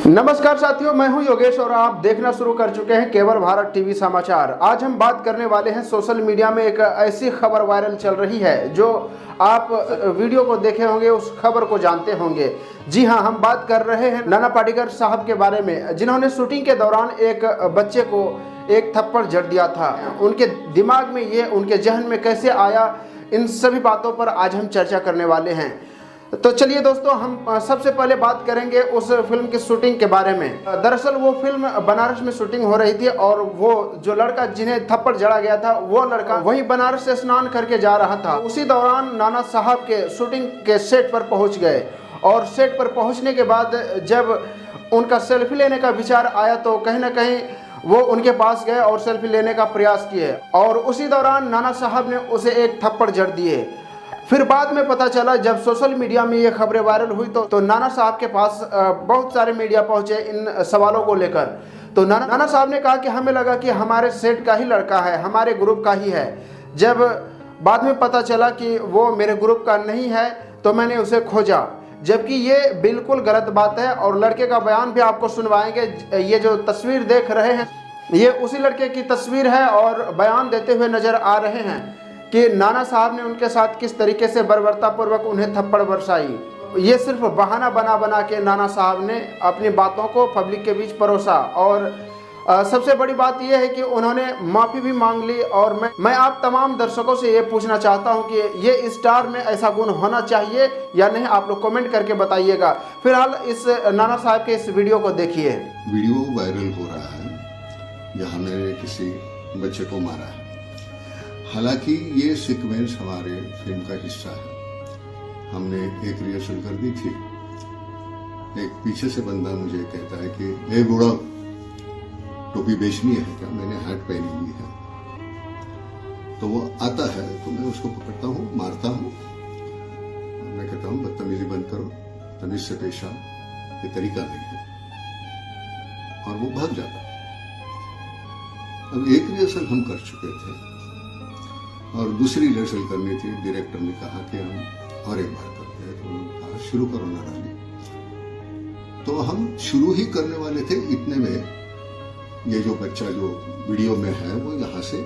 नमस्कार साथियों, मैं हूं योगेश और आप देखना शुरू कर चुके हैं केवल भारत टीवी समाचार। आज हम बात करने वाले हैं सोशल मीडिया में एक ऐसी खबर वायरल चल रही है जो आप वीडियो को देखे होंगे, उस खबर को जानते होंगे। जी हां, हम बात कर रहे हैं नाना पाटेकर साहब के बारे में, जिन्होंने शूटिंग के दौरान एक बच्चे को एक थप्पड़ जड़ दिया था। उनके दिमाग में ये, उनके जहन में कैसे आया, इन सभी बातों पर आज हम चर्चा करने वाले हैं। तो चलिए दोस्तों, हम सबसे पहले बात करेंगे उस फिल्म की शूटिंग के बारे में। दरअसल वो फिल्म बनारस में शूटिंग हो रही थी और वो जो लड़का जिन्हें थप्पड़ जड़ा गया था, वो लड़का वहीं बनारस से स्नान करके जा रहा था। उसी दौरान नाना साहब के शूटिंग के सेट पर पहुंच गए और सेट पर पहुंचने के बाद जब उनका सेल्फी लेने का विचार आया तो कहीं ना कहीं वो उनके पास गए और सेल्फी लेने का प्रयास किए और उसी दौरान नाना साहब ने उसे एक थप्पड़ जड़ दिए। फिर बाद में पता चला, जब सोशल मीडिया में ये खबरें वायरल हुई तो नाना साहब के पास बहुत सारे मीडिया पहुंचे इन सवालों को लेकर। तो नाना साहब ने कहा कि हमें लगा कि हमारे सेट का ही लड़का है, हमारे ग्रुप का ही है। जब बाद में पता चला कि वो मेरे ग्रुप का नहीं है तो मैंने उसे खोजा, जबकि ये बिल्कुल गलत बात है। और लड़के का बयान भी आपको सुनवाएंगे। ये जो तस्वीर देख रहे हैं, ये उसी लड़के की तस्वीर है और बयान देते हुए नजर आ रहे हैं कि नाना साहब ने उनके साथ किस तरीके से बर्बरतापूर्वक उन्हें थप्पड़ बरसाई। ये सिर्फ बहाना बना के नाना साहब ने अपनी बातों को पब्लिक के बीच परोसा। और सबसे बड़ी बात यह है कि उन्होंने माफ़ी भी मांग ली। और मैं आप तमाम दर्शकों से ये पूछना चाहता हूं कि ये स्टार में ऐसा गुण होना चाहिए या नहीं, आप लोग कमेंट करके बताइएगा। फिलहाल इस नाना साहब के इस वीडियो को देखिए। वीडियो वायरल हो रहा है जहाँ मैंने किसी बच्चे को मारा है। हालांकि ये सीक्वेंस हमारे फिल्म का हिस्सा है। हमने एक रिहर्सल कर दी थी। एक पीछे से बंदा मुझे कहता है कि ए बूढ़ा, टोपी बेचनी है क्या? मैंने हैट पहनी हुई है। तो वो आता है तो मैं उसको पकड़ता हूँ, मारता हूँ। मैं कहता हूँ बदतमीजी बंद करो, तमीज से पेश आओ, ये तरीका नहीं है। और वो भाग जाता। अब एक रिहर्सल हम कर चुके थे और दूसरी रिहर्सल करनी थी। डायरेक्टर ने कहा कि हम और एक बार करते हैं। तो उन्होंने कहा शुरू करो नाराजी। तो हम शुरू ही करने वाले थे, इतने में ये जो बच्चा जो वीडियो में है वो यहाँ से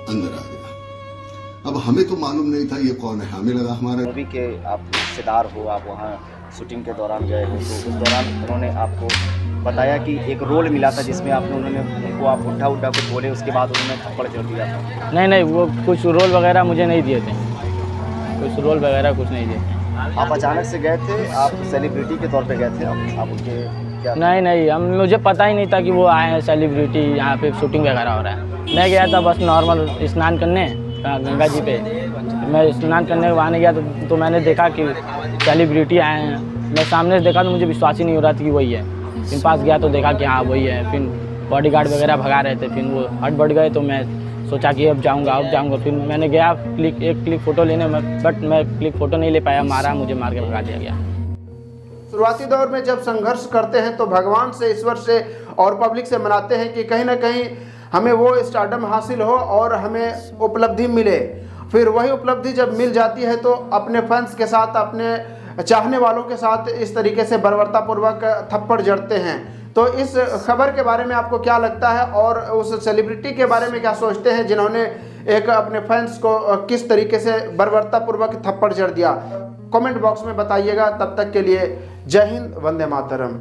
अंदर आ गया। अब हमें तो मालूम नहीं था ये कौन है। हमें लगा हमारा मूवी के आप रिश्तेदार हो, आप वहाँ शूटिंग के दौरान गए हो, तो उस दौरान उन्होंने आपको बताया कि एक रोल मिला था जिसमें उन्होंने उनको आप उठा कुछ बोले, उसके बाद उन्होंने थप्पड़ जड़ दिया था। नहीं, वो कुछ रोल वगैरह मुझे नहीं दिए थे, कुछ रोल वगैरह कुछ नहीं दिए। आप अचानक से गए थे, आप सेलिब्रिटी के तौर पे गए थे, आप उनके क्या? नहीं, मुझे पता ही नहीं था कि वो आए हैं सेलिब्रिटी, यहाँ पे शूटिंग वगैरह हो रहा है। मैं गया था बस नॉर्मल स्नान करने गंगा जी पे। मैं स्नान करने वहाँ गया तो मैंने देखा कि सेलिब्रिटी आए हैं। मैं सामने से देखा तो मुझे विश्वास ही नहीं हो रहा था कि वही है। फिर पास गया तो देखा कि हाँ वही है। फिर बॉडीगार्ड वगैरह भगा रहे थे, फिर वो हट बढ़ गए। तो मैं सोचा कि अब जाऊँगा। फिर मैंने गया एक क्लिक फ़ोटो लेने में, बट मैं क्लिक फ़ोटो नहीं ले पाया। मुझे मार के भगा दिया गया। शुरुआती दौर में जब संघर्ष करते हैं तो भगवान से, ईश्वर से और पब्लिक से मनाते हैं कि कहीं ना कहीं हमें वो स्टारडम हासिल हो और हमें उपलब्धि मिले। फिर वही उपलब्धि जब मिल जाती है तो अपने फैंस के साथ, अपने चाहने वालों के साथ इस तरीके से बर्बरतापूर्वक थप्पड़ जड़ते हैं। तो इस खबर के बारे में आपको क्या लगता है और उस सेलिब्रिटी के बारे में क्या सोचते हैं जिन्होंने एक अपने फैंस को किस तरीके से बर्बरतापूर्वक थप्पड़ जड़ दिया? कमेंट बॉक्स में बताइएगा। तब तक के लिए जय हिंद, वंदे मातरम।